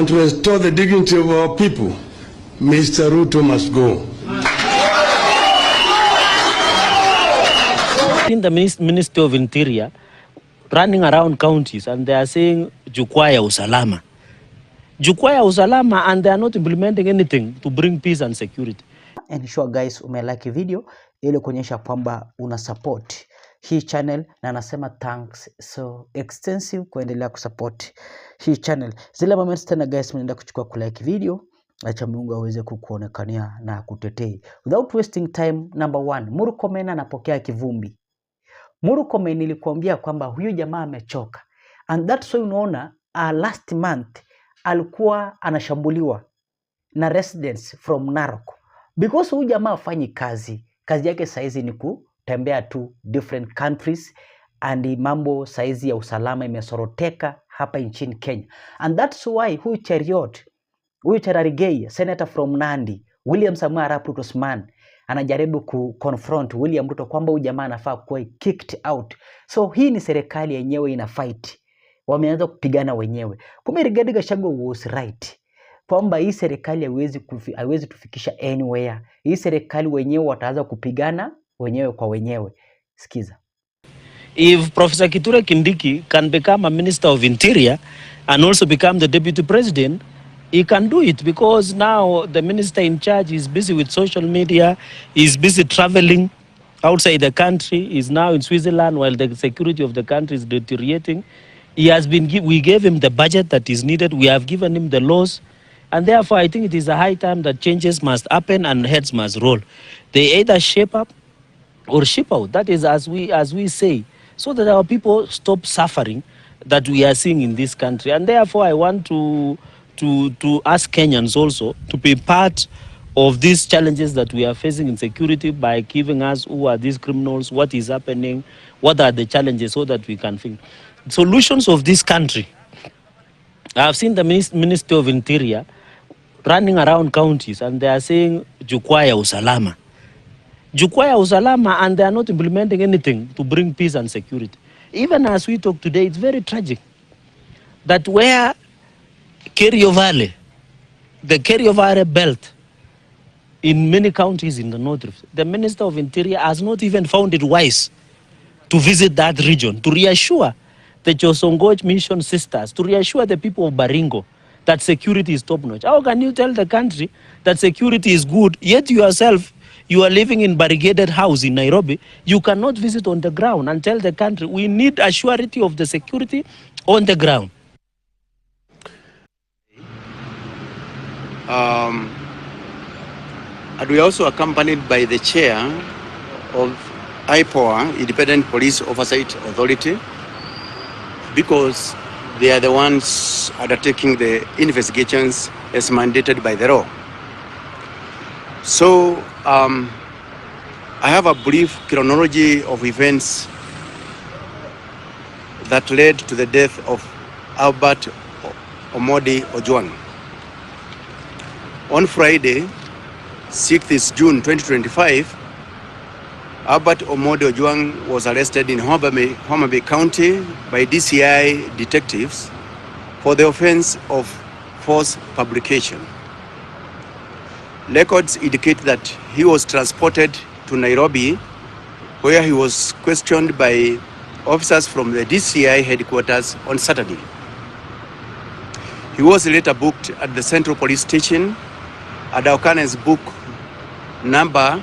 and to restore the dignity of our people, Mr. Ruto must go. In the Ministry of Interior, running around counties, and they are saying jukwaa ya usalama. Jukwaa ya usalama, and they are not implementing anything to bring peace and security. Ensure guys umelike video ili kuonyesha kwamba una support hii channel, na nasema thanks so extensive kuendelea kusupport hii channel. Zile moments tena guys mnaenda kuchukua kulike video, acha Mungu aweze kukuonekania na kutetei. Without wasting time, number 1, Murkomen anapokea kivumbi. Murkomen nilikuambia kwamba huyu jamaa amechoka, and that's why unaona last month alikuwa anashambuliwa na residents from Narok because huyu jamaa afanyi kazi yake saizi ni kutembea tu different countries, and mambo saizi ya usalama imesoroteka hapa nchini Kenya. And that's why huyu Cheriot, huyu Cherargei, senator from Nandi, William Samoei Arap Ruto Osman, anajaribu confront William Ruto kwamba huyu jamaa anafaa kuwa kicked out. So hii ni serikali yenyewe ina fight, wameanza kupigana wenyewe. Kumbe Rigathi Gachagua was right kwamba hii serikali haiwezi tufikisha anywhere. Hii serikali wenyewe wataanza kupigana wenyewe kwa wenyewe. Sikiza. If Professor Kithure Kindiki can become a Minister of Interior and also become the Deputy President, he can do it, because now the minister in charge is busy with social media, is busy traveling outside the country, is now in Switzerland while the security of the country is deteriorating. He has been, we gave him the budget that is needed, we have given him the laws, and therefore I think it is a high time that changes must happen and heads must roll. They either shape up or ship out. That is as we say, so that our people stop suffering that we are seeing in this country. And therefore I want to ask Kenyans also to be part of these challenges that we are facing in security by giving us who are these criminals, what is happening, what are the challenges, so that we can think solutions of this country. I have seen the Ministry of Interior running around counties, and they are saying jukwaa ya usalama. Jukwaa ya usalama, and they are not implementing anything to bring peace and security. Even as we talk today, it's very tragic that where Kerio Valley, the Kerio Valley belt in many counties in the North Rift, the Minister of Interior has not even found it wise to visit that region, to reassure the Chosongoch Mission sisters, to reassure the people of Baringo that security is top-notch. How can you tell the country that security is good, yet yourself, you are living in barricaded house in Nairobi, you cannot visit on the ground and tell the country, we need a surety of the security on the ground. And we are also accompanied by the chair of IPOA, Independent Police Oversight Authority, because they are the ones undertaking the investigations as mandated by the law. So I have a brief chronology of events that led to the death of Albert Omondi Ojwang. On Friday, 6th June 2025, Albert Omondi Ojwang was arrested in Homa Bay County by DCI detectives for the offense of false publication. Records indicate that he was transported to Nairobi, where he was questioned by officers from the DCI headquarters on Saturday. He was later booked at the Central Police Station at Okan's book number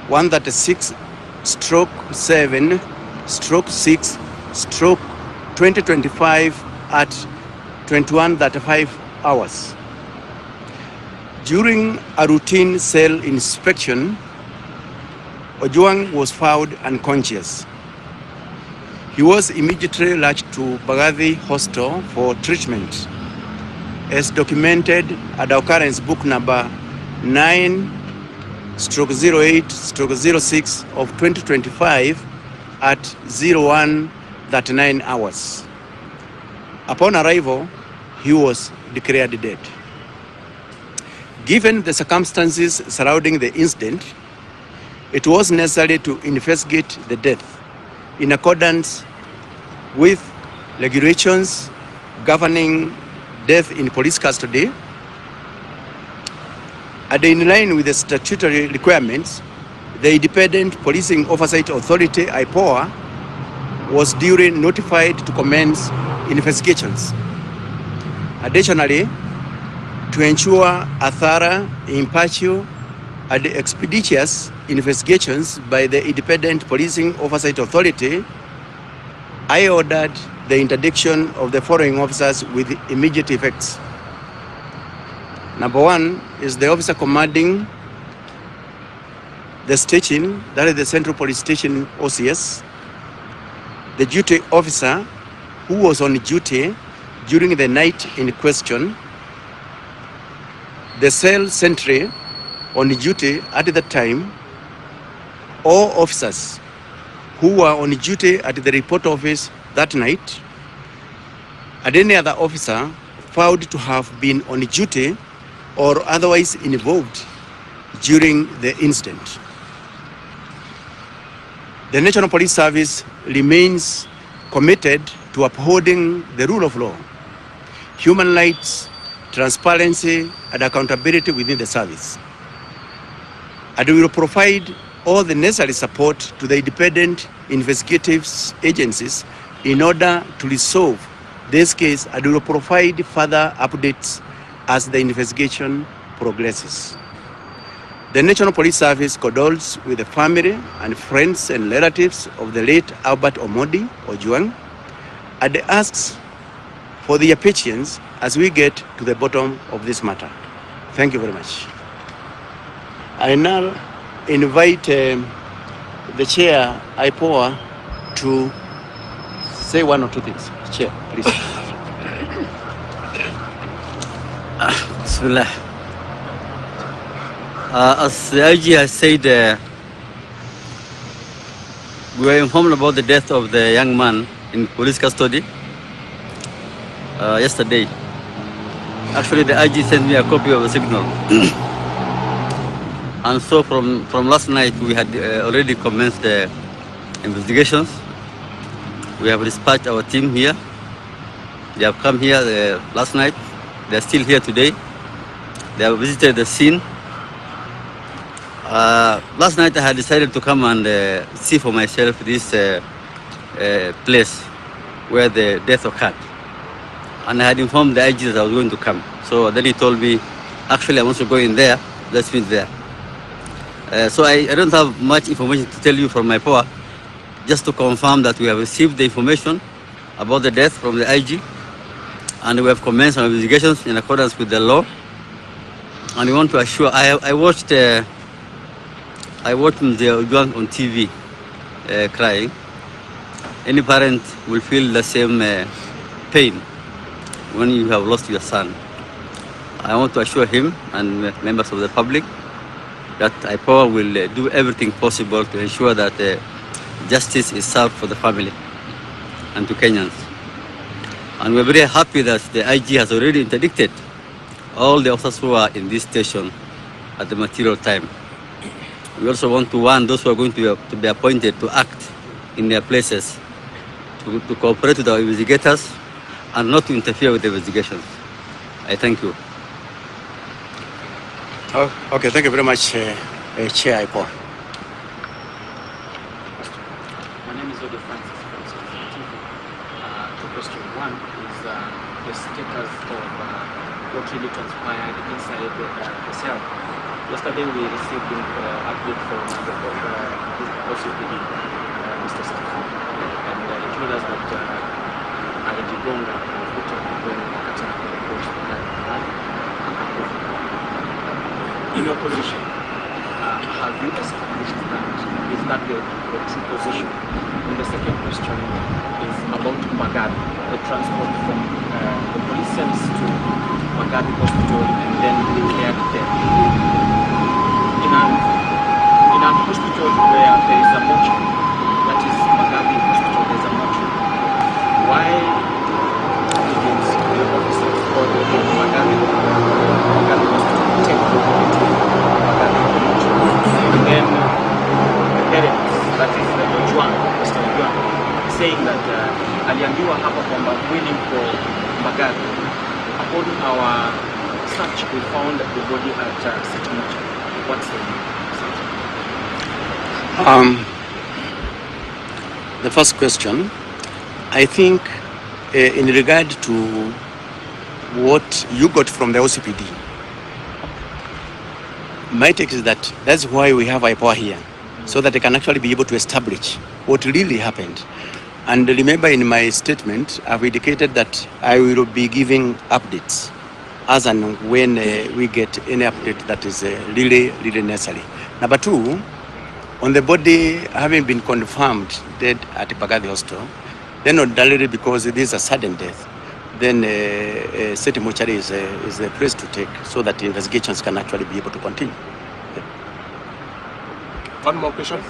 136/7/6/2025 at 21:35 hours. During a routine cell inspection, Ojwang was found unconscious. He was immediately rushed to Bagathi Hospital for treatment, as documented at the occurrence book number 9/08/06 of 2025 at 01:39 hours. Upon arrival, he was declared dead. Given the circumstances surrounding the incident, it was necessary to investigate the death in accordance with regulations governing death in police custody, and in line with the statutory requirements, the Independent Policing Oversight Authority, IPOA, was duly notified to commence investigations. Additionally, to ensure a thorough, impartial, and expeditious investigations by the Independent Policing Oversight Authority, I ordered the interdiction of the following officers with immediate effects. Number one is the officer commanding the station, that is the Central Police Station OCS, the duty officer who was on duty during the night in question, the cell sentry on duty at the time, all officers who were on duty at the report office that night, and any other officer found to have been on duty or otherwise involved during the incident. The National Police Service remains committed to upholding the rule of law, human rights, transparency, and accountability within the service. And we will provide all the necessary support to the independent investigative agencies in order to resolve this case, and we will provide further updates as the investigation progresses. The National Police Service condoles with the family and friends and relatives of the late Albert Omondi Ojwang and asks for their patience as we get to the bottom of this matter. Thank you very much. I now invite the chair, IPOA, to say one or two things. Chair, please. Bismillah. As the IG has said, we were informed about the death of the young man in police custody yesterday. Actually, the IG sent me a copy of the signal. And so from last night, we had already commenced the investigations. We have dispatched our team here. They have come here last night. They are still here today. They have visited the scene. Last night I had decided to come and see for myself this place where the death occurred. And I had informed the IG that I was going to come. So then he told me, actually I'm also going there, let's meet there. So I don't have much information to tell you from my power, just to confirm that we have received the information about the death from the IG, and we have commenced our investigations in accordance with the law. And we want to assure, I watched the Ojwang on TV crying. Any parent will feel the same pain when you have lost your son. I want to assure him and members of the public that IPOA will do everything possible to ensure that justice is served for the family and to Kenyans. And we're very happy that the IG has already interdicted all the officers who are in this station at the material time. We also want to warn those who are going to be appointed to act in their places, to cooperate with our investigators and not to interfere with the investigations. I thank you. Oh, okay, thank you very much, Chair IPOA. My name is Odo Francis from Statehouse. Two questions. One is the status of what really transpired inside the cell. Yesterday we received an update from the OCPD, Mr. Saki, and he told us that Alijigonga put on the post in your position. Have you established that? Is that your true position? And the second question is about Magadi, the transport from the police cells to Magadi Hospital and then declared dead. In a hospital where there is a mortuary, that is Magadi Hospital, there is a mortuary. Why didn't the officers or the Magadi Hospital take the body to Magadi mortuary? And then the parents, that is the Ojwang, Mr. Ojwang, saying that aliambiwa hapa kwamba mwili uko Magadi. on our search, we found the body at Statehouse. What's the The first question, I think in regard to what you got from the OCPD, my take is that that's why we have IPOA here, so that they can actually be able to establish what really happened. And remember, in my statement, I've indicated that I will be giving updates as and when we get any update that is really necessary. Number two, on the body having been confirmed dead at Bagadhi Hospital, then ordinarily because it is a sudden death, then State Mortuary is the place to take so that investigations can actually be able to continue. Yeah. One more question?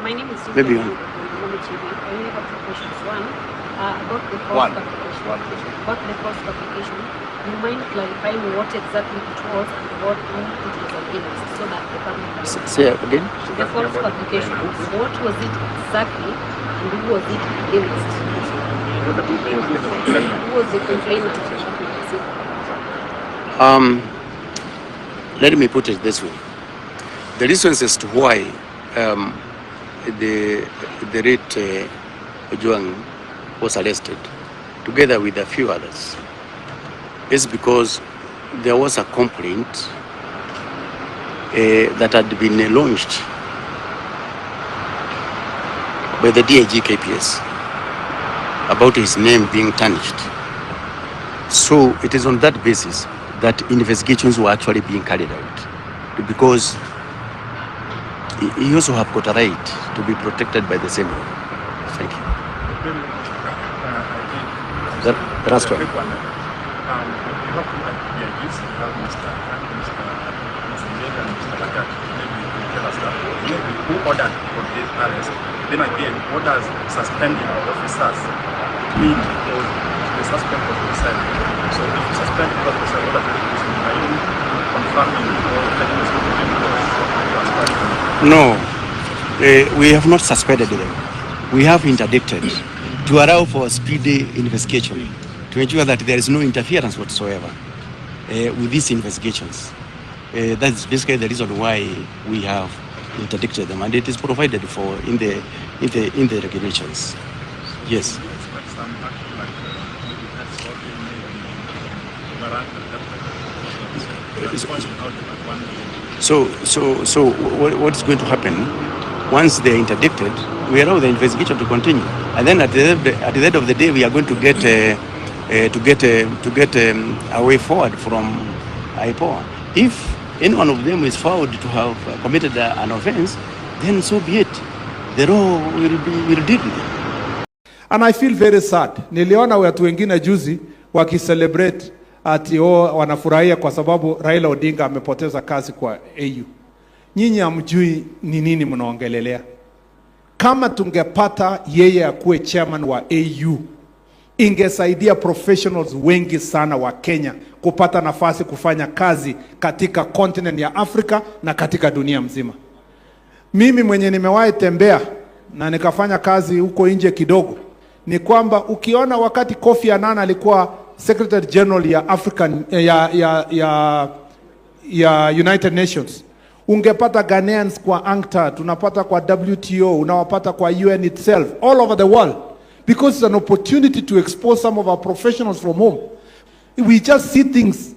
My name is Maybe I only have two questions. One, about the One application. question. About the cost application, do you mind clarifying what exactly it was and what it was against so that the public can Say again? the false application, what was it exactly and who was it against? Who was the complainant? Let me put it this way. The reasons as to why the late Ojwang was arrested, together with a few others, is because there was a complaint that had been launched by the DIG KPS about his name being tarnished. So it is on that basis that investigations were actually being carried out, because he also have got a right to be protected by the same law. Thank you. The last one. You have two DIGs, you have Mr. Mr. and Mr. Lagak. Maybe you can tell us that. Maybe who ordered for this arrest? Then again, what does suspending officers mean? Because the suspect was inside. So if you suspend the officer, what does it mean? Are you confirming or letting us know? No, we have not suspended them. We have interdicted to allow for a speedy investigation, to ensure that there is no interference whatsoever with these investigations. That's basically the reason why we have interdicted them, and it is provided for in the regulations. Yes. So what is going to happen once they are interdicted? We allow the investigation to continue, and then at the end of the day, we are going to get a way forward from IPOA. If any one of them is found to have committed an offense, then so be it. The law will deal with it. And I feel very sad. Niliona watu wengine juzi wakicelebrate ati wanafurahia kwa sababu Raila Odinga amepoteza kazi kwa AU. Nyinyi hamjui ni nini mnaongelelea. Kama tungepata yeye akuwe chairman wa AU, ingesaidia professionals wengi sana wa Kenya kupata nafasi kufanya kazi katika continent ya Afrika na katika dunia mzima. Mimi mwenye nimewahi tembea na nikafanya kazi huko nje kidogo, ni kwamba ukiona wakati Kofi Annan alikuwa Secretary General ya African ya United Nations, ungepata Ghanaians kwa UNCTAD, unapata kwa WTO, unawapata kwa UN itself, all over the world, because it's an opportunity to expose some of our professionals from home. We just see things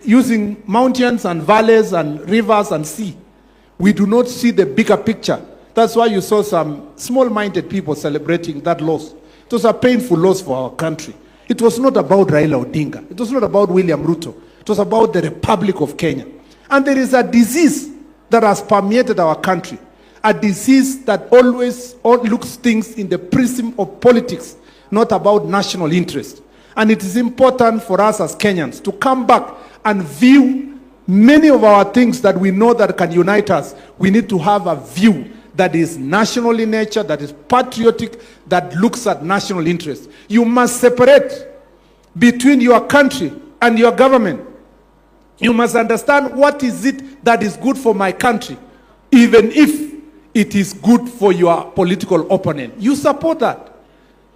using mountains and valleys and rivers and sea. We do not see the bigger picture. That's why you saw some small-minded people celebrating that loss. It was a painful loss for our country. It was not about Raila Odinga. It was not about William Ruto. It was about the Republic of Kenya. And there is a disease that has permeated our country. A disease that always looks things in the prism of politics, not about national interest. And it is important for us as Kenyans to come back and view many of our things that we know that can unite us. We need to have a view that is national in nature, that is patriotic, that looks at national interest. You must separate between your country and your government. You must understand what is it that is good for my country, even if it is good for your political opponent. You support that.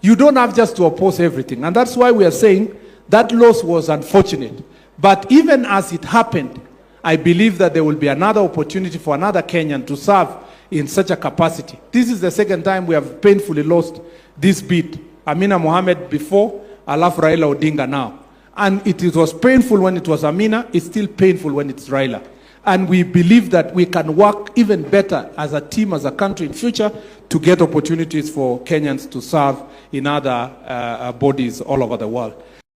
You don't have just to oppose everything. And that's why we are saying that loss was unfortunate. But even as it happened, I believe that there will be another opportunity for another Kenyan to serve in such a capacity. This is the second time we have painfully lost this bid. Amina Mohamed before, Alaf Raila Odinga now. And it was painful when it was Amina, it's still painful when it's Raila. And we believe that we can work even better as a team, as a country in future, to get opportunities for Kenyans to serve in other bodies all over the world.